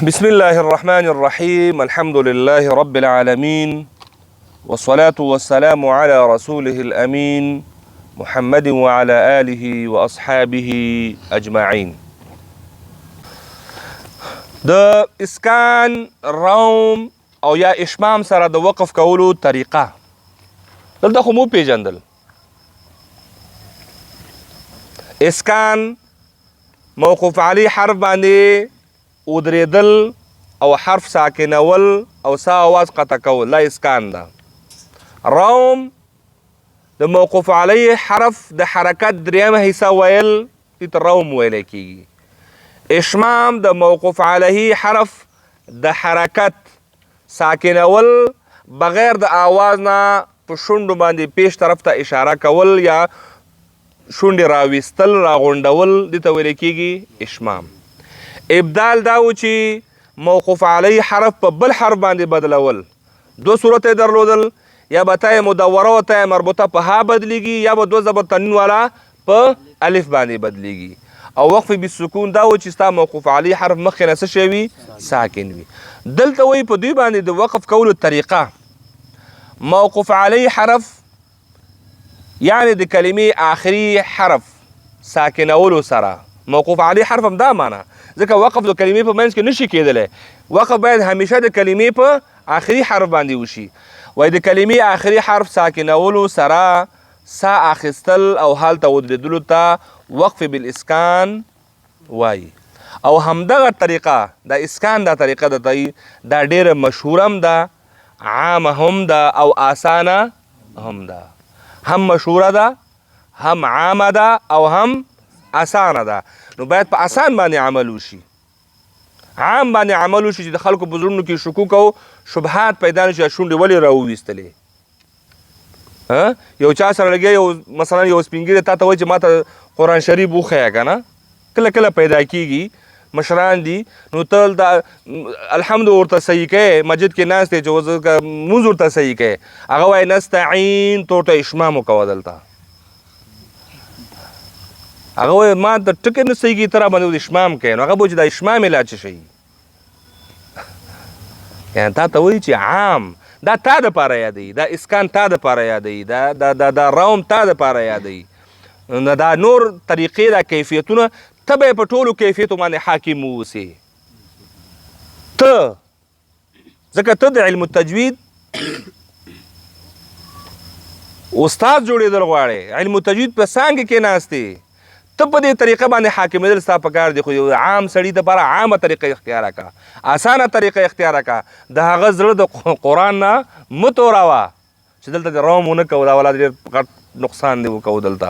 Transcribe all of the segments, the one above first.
بسم الله الرحمن الرحيم. الحمد لله رب العالمين، والصلاة والسلام على رسوله الأمين محمد وعلى آله وأصحابه أجمعين. د اسکان، روم او یا اشمام سره د وقف کولو طریقه دلته خو مو پیژندل. اسکان موقوف علی حرف باندې ودرېدل او حرف ساکنول او سا آواز قطع کول، لا اسکان ده. روم د موقوف علی حرف د حرکت دریمه حصہ ویل دې ته روم ویل کیږي. اشمام د موقوف علیه حرف د حرکت ساکنول بغیر د آواز نه په شونډو باندې پیش طرف ته اشاره کول یا شونډې راویستل راغونډول دې ته ویل کیږي اشمام. ابدال دا و چې موقوف علی حرف په بل حرف باندې بدلول. دو صورت درلودل، یا به تای مدوره و تای مربوطه په ها بدلیږي، یا به دو زبر تنوین والا په الف باندې بدلیږي. او وقف بالسکون دا و چې ستا موقوف علی حرف مخکې نه څه شی وي؟ ساکن وي. دلته وایي په دوی باندې د وقف کولو طریقه موقوف علی حرف یعنی د کلمې آخري حرف ساکنولو سره. موقوف علی حرف هم دا معنا، ځکه وقف د کلمې په منځ کې نشي کېدلی. وقف باید همیشه د کلمې په آخري حرف باندې وشي. وایي د کلمې آخري حرف ساکنولو سره سا اخیستل او هلته ودرېدلو ته وقف بالاسکان وایي. او همدغه طریقه د اسکان دا طریقه ده دا ډېره مشهوره هم ده، عامه هم ده او آسانه هم ده. هم مشهوره ده، هم عامه ده او هم آسانه ده. نو باید په آسان باندې عمل وشي، عام باندې عمل وشي چې د خلکو په زړونو کې شکوک او شبهات پیدا نه شي. شونډې ولې راوویستلې؟ یو چا سره لګیا، یو مثلا یو سپین ږیری تا ته وایي چې ما ته قرآن شریف وښیه که نه. کله کله پیدا کېږي، مشران دي، نو ته دا الحمد ورته صحیح کوې، مسجد کې ناست دی چې مونځ ورته صحیح کوې، هغه وایي نستعین، تو ورته اشمام وکوه. دلته هغه وایي ما د ټکي نه صحیح کېږي، ته راباندې اشمام کوې. نو هغه به وایي چې دا اشمام علا څه شي؟ یعنې تا ته وایي چې عام دا تا دپاره یادوي، دا اسکان تا دپاره یادوي، دا روم تا دپاره یادوي. نو دا نور طریقې، دا کیفیتونه ته به یې په ټولو کیفیتو باندې حاکم واوسې. ته ځکه ته د علم التجوید استاد جوړېدل غواړې، علم التجوید په څانګه کې ناست یې، ته په دې طریقه باندې حاکمېدل ستا په کار دی. خو یو عام سړي دپاره عامه طریقه اختیاره کړه، اسانه طریقه اختیاره کړه. د هغه زړه د قرآن نه مه توروه چې دلته د روم ونه کوو، دا ولاد ډېر غټ نقصان دی وکوو دلته.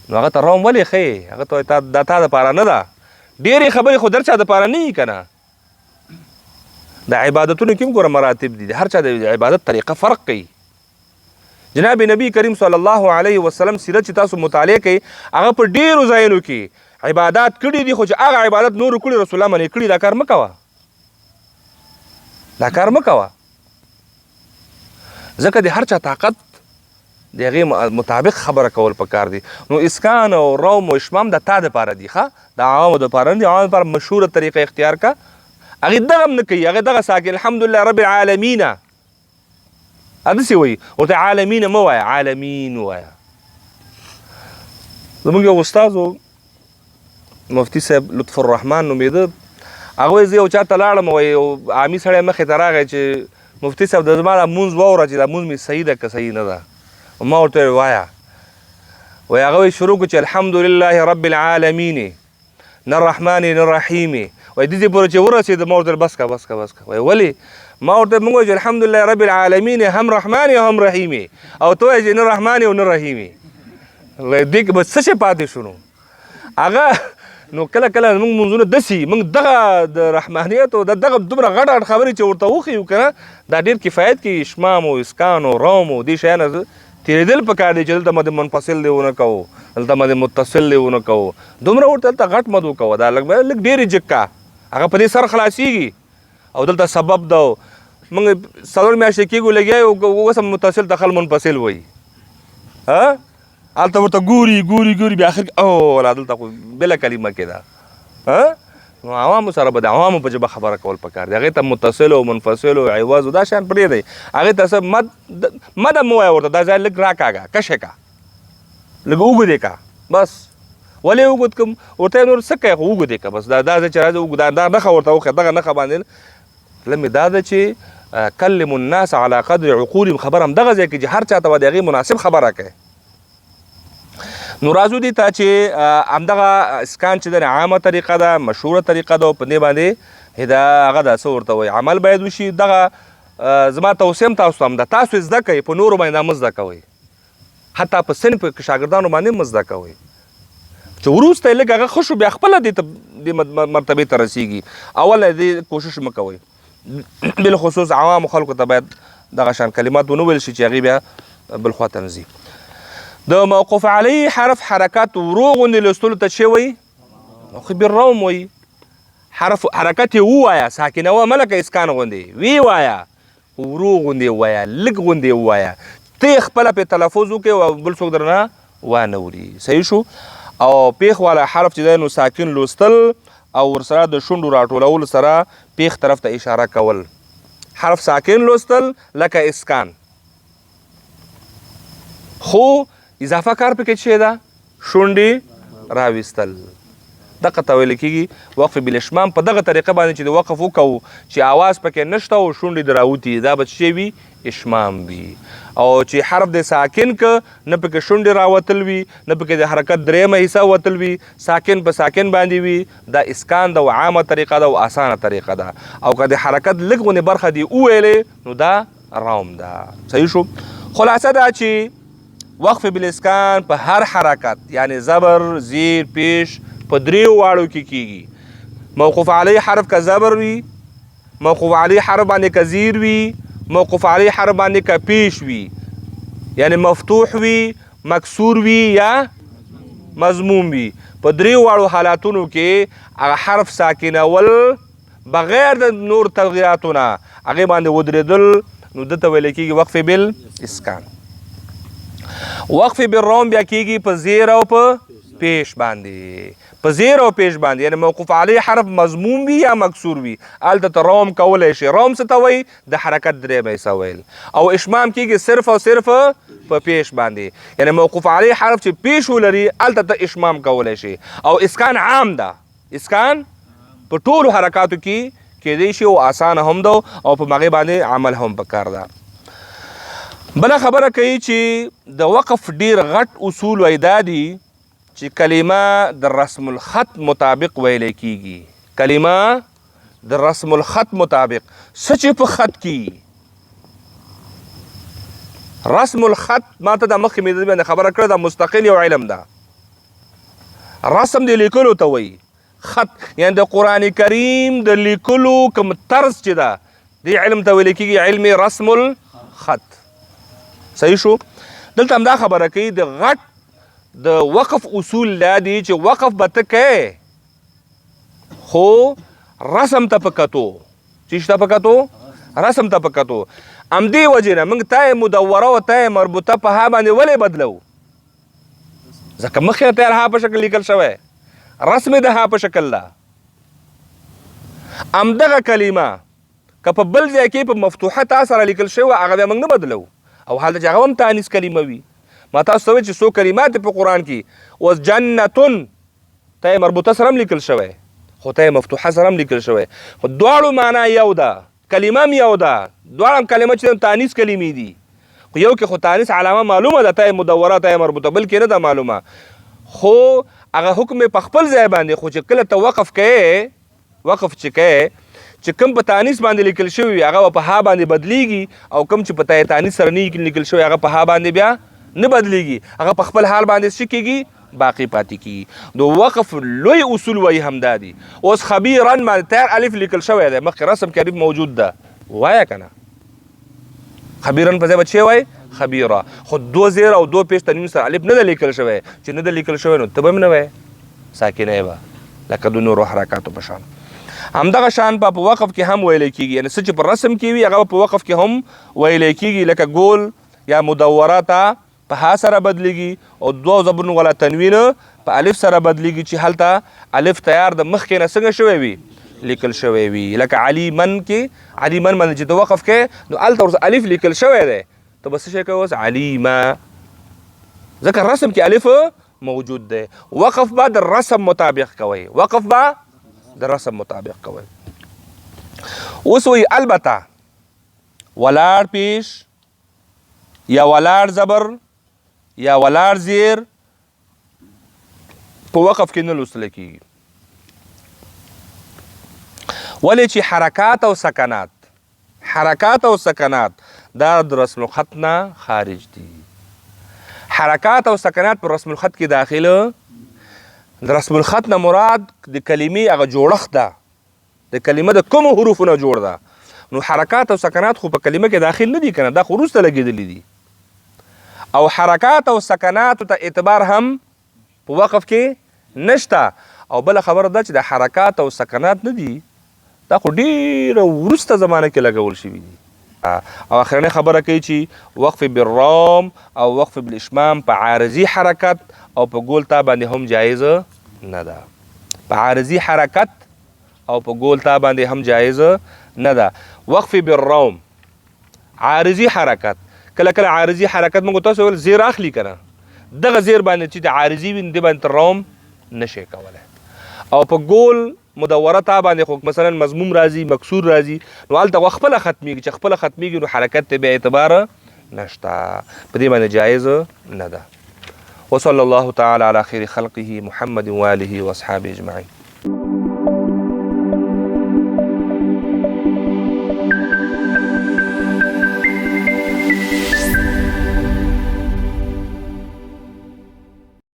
نو هغه ته روم ولې ښیې؟ هغه ته دا تا دپاره نه ده. ډېرې خبرې خو در چا دپاره نه وي که نه. د عبادتونو کې هم ګوره مراتب دي، د هر چا د عبادت طریقه فرق کوي. جناب نبی کریم صلی الله علیه وسلم سیرت چې تاسو مطالعه کوئ، هغه په ډېرو ځایونو کې عبادات کړي دي، خو چې هغه عبادت نورو کړي رسول الله منې کړي. دا کار مه کوه، دا کار مه کوه، ځکه د هر چا طاقت د هغې مطابق خبره کول پکار دي. نو اسکان او روم او اشمام د تا دپاره دي، ښه، د عوامو دپاره نه دي. عوامو دپاره مشهوره طریقه اختیار که. هغې دغه هم نه کوي، هغې دغه ساکن الحمدلله رب العالمین هداسې وایي، ورته عالمین مه وایه، عالمین ووایه. زموږ یو استاد و مفتي صاحب لطف الرحمن نومېده، هغه وایي زه یو چا ته لاړم، وایي یو عامي سړی مخې ته راغی چې مفتي صاحب د زما دا مونځ واوره چې دا مونځ مې صحیح ده که صحیح نه ده. ما ورته ویل وایه. وایي هغه وایي شروع کړو چې الحمدلله رب العالمین نه الرحمن نه الرحیم. وایي دې پورې چې ورسېده ما ورته ویل بس که بس که بس که. وایي ولې؟ ما ورته موږ وایو چې الحمدلله رب العالمین هم رحمان هم رحیم، او ته وایي چې نه رحمان او نه رحیم. وایي دې کې به څه شی پاتې شو؟ نو هغه نو کله کله موږ منځونه داسې موږ دغه د رحمانیت او دغه دومره غټ غټ خبرې چې ورته وښیو که نه، دا ډېر کفایت کوي. اشمام او اسکان او روم او دې شیانو تېرېدل پکار دی چې دلته مد منفصل دی ونه کوو، دلته مد متصل دی ونه کوو. دومره ورته دلته غټ مد وکوه، دا لږ ډېرې جګ که، هغه په دې سر خلاصېږي. او دلته سبب ده، موږ 4 میاشتې کېږو لګیا یو، اوس هم متصل ته خل منفصل وایي. هلته ورته ګوري ګوري ګوري، بیا اخر کې او ولا دلته خو بله کلمه کې ده. نو عوامو سره به د عوامو په ژبه خبره کول پکار دی. هغې ته متصل او منفصل او عوض او دا شیان پرېږدئ. هغې ته څه مد هم ووایه ورته، دا ځای لږ راکاږه، کشه کا، لږ اوږد یې کا، بس. ولې اوږد کړم ورته نور څه کوې، خو اوږد یې که بس. دا ځای چې راځي اوږد، دا نښه ورته وښیه، دغه نښه باندې لمې دا ده چې کلم الناس على قدر عقولهم. خبره همدغه ځای کې چې هر چا ته به د هغې مناسب خبره کوي. نو راځو دې ته چې همدغه اسکان چې د عامه طریقه ده، مشهوره طریقه ده، او په دې باندې هغه ده څه ورته وایي عمل باید وشي. دغه زما توصیه هم تاسو ته هم ده، تاسو یې زده کوئ، په نورو باندې مه زده کوئ، حتی په صنف کې شاګردانو باندې مه زده کوئ، چې وروسته یې لږ هغه ښه شو بیا خپله دې مرتبې ته رسیږي. اول دې کوشش مه کوئ. بالخصوص عوامو خلکو ته باید دغه شان کلمات ونه ویل شي چې هغې بیا بل خوا ته نه ځي. د موقوف علیه حرف حرکات ورو غوندې لوستلو ته څه وایي؟ موقف بالروم وایي. حرکت یې ووایه، ساکنه وه مه لکه اسکان غوندې، وی وایه، ورو غوندې ووایه، لږ غوندې ووایه، ته یې خپله پرې تلفظ وکړې او بل څوک درنه وانه وړي. صحیح شو؟ او پیښ والا حرف چې دی نو ساکن لوستل او ورسره د شونډو راټولولو سره پیښ طرف ته اشاره کول. حرف ساکن لوستل لکه اسکان، خو اضافه کار پکې څه ده؟ شونډې راویستل. دغه ته ویل کېږي وقف بالاشمام. په دغه طریقه باندې چې د وقف وکړو چې اواز پکې نشته او شونډې دې راوتي، دا به څه وي؟ اشمام وي. او چې حرف د ساکن که نه پکې شونډې راوتل وي، نه پکې د حرکت درېیمه حصه وتل وي، ساکن په ساکن باندې وي، دا اسکان ده او عامه طریقه ده او اسانه طریقه ده. او که د حرکت لږ غونې برخه دې وویلې نو دا روم ده. صحیح شو؟ خلاصه دا چې وقف بالاسکان په هر حرکت یعنی زبر، زیر، پیش په دریو واړو کې کیږي. موقوف علیه حرف که زبر وي، موقوف علیه حرف باندې که زیر وي، موقوف علیه حرف باندې که پیش وي، یعنی مفتوح وي، مکسور وي یا مضموم وي. په دریو واړو حالاتونو کې هغه حرف ساکنول بغیر د نور تغییراتو نه هغې باندې ودرېدل نو ده ته ویل کېږي وقف بالاسکان. وقف بالروم بیا کېږي په زیر او په پیش باندې، په زیر او پیش باندې، یعنی موقوف علیه حرف مضموم وي یا مکسور وي، هلته ته روم کولی شي. روم څه ته وایي؟ د حرکت درېیمه حصه ویل. او اشمام کېږي صرف او صرف په پیش باندې، یعنی موقوف علیه حرف چې پیش ولري هلته ته اشمام کولی شي. او اسکان عام ده، اسکان په ټولو حرکاتو کې کېدی شي او اسانه هم ده او په هغې باندې عمل هم پکار ده. بله خبره کوي چې د وقف ډېر غټ اصول وایي دا دي چې کلمه د رسم الخط مطابق ویلی کېږي. کلمه د رسم الخط مطابق، څه چې په خط کې رسم الخط، ما ته د مخکې مې د دې باندې خبره کړې ده، مستقل یو علم ده. رسم د لیکلو ته وایي، خط یعنی د قرآن کریم د لیکلو کوم طرز چې ده دې علم ته ویل کېږي علم رسم الخط. صحیح شو؟ دلته همدا خبره کوي د غټ د وقف اصول دا دي چې وقف به ته کوې خو رسم ته په کتو، چیش ته په کتو؟ رسم ته په کتو. همدې وجې نه موږ تای مدوره او تای مربوطه په ها باندې ولې بدلو؟ ځکه مخکې نه تیار ها په شکل لیکل شوی، رسم یې د ها په شکل ده. همدغه کلمه که په بل ځای کې په مفتوحه تا سره لیکل شوی هغه بیا موږ نه بدلو، او هلته چې هغه هم تانیث کلمه وي. ما تاسو ته ویل چې څو کلمات په قرآن کې اوس جنتون ته یې مربوطه سره هم لیکل شوی، خو ته یې مفتوحه سره هم لیکل شوی، خو دواړو معنا یو ده، کلمه هم یو ده، دواړه هم کلمه چې تانیث کلمې دي، خو یو کې خو تانیث علامه معلومه ده، ته یې مدوره ته یې مربوطه، بل کې نه ده معلومه. خو هغه حکم په خپل ځای باندې، خو چې کله ته وقف کوې، وقف چې کوې چې کوم په تانیث باندې لیکل شوي هغه په ها باندې بدلیږي، او کوم چې په تانیث سره نه لیکل شوی هغه په ها باندې بیا نه بدلیږي، هغه په خپل حال باندې څه کېږي؟ باقي پاتې کېږي. د وقف لوی اصول وایي همدا دي. اوس خبیرا باندې تیار الف لیکل شوی دی، مخکې رسم کې الف موجود ده، وایه که نه؟ خبیرا په ځای به څه وایي؟ خبیره. خو دو زیر او دو پیش تنوین سره الف نه ده لیکل شوی، چې نه ده لیکل شوی نو ته به هم نه وایې، ساکنه یې به لکه د نورو حرکاتو په شان. همدغه شان په وقف کې هم ویلی کېږي، یعنې څه چې په رسم کې وي هغه په وقف کې هم ویلی کېږي، لکه ګول یا مدوره ته په ها سره بدلیږي او دوه زبرونو والا تنوین په الف سره بدلیږي چې هلته الف تیار د مخکې نه څنګه شوی وي لیکل شوی وي. لکه علیمن کې علیمن باندې چې د وقف کې نو هلته ورته الف لیکل شوی دی ته به څه شی کوې اوس علیمه ځکه رسم کې الف موجود دی. وقف به د رسم مطابق کوئ وقف به د رسم مطابق کوئ. اوس وی البته ولاړ پیش یا ولاړ زبر یا ولاړ زیر په وقف کې نه لوستل کېږي ولې چې حرکات او سکنات دا د رسم الخط نه خارج دي. حرکات او سکنات په رسم الخط کې داخله د رسم الخط نه مراد د کلمې هغه جوړښت ده د کلمه د کومو حروفو نه جوړ ده. نو حرکات او سکنات خو په کلمه کې داخل نه دي کنه دا خو وروسته لګېدلي دي او حرکات او سکناتو ته اعتبار هم په وقف کې نشته. او بله خبره ده چې د حرکات او سکنات نه دي دا خو ډېره وروسته زمانه کې لګول شوي دي. او اخرنۍ خبره کوي چې وقف بالرام او وقف بالاشمام په عارضي حرکت او په ګول تا باندې هم جایز نه ده. په عارضي حرکت او په ګول تا باندې هم جایز نه ده. وقف بالروم عارضي حرکت کله کله عارضي حرکت موږ تاسو ول زیر اخلي کنه دغه زیر باندې چې د عارضي وین دی باندې روم نشي کولای. او په ګول مدوره تا باندې خو مثلا مضموم راځي مکسور راځي نو هلته خپله ختمیږي چې خپله ختمیږي نو حرکت ته بیا اعتبار نشته په دې باندې جایز نه ده. وصلی الله تعالی علی خیر خلقه محمد و آله و اصحابه اجمعین.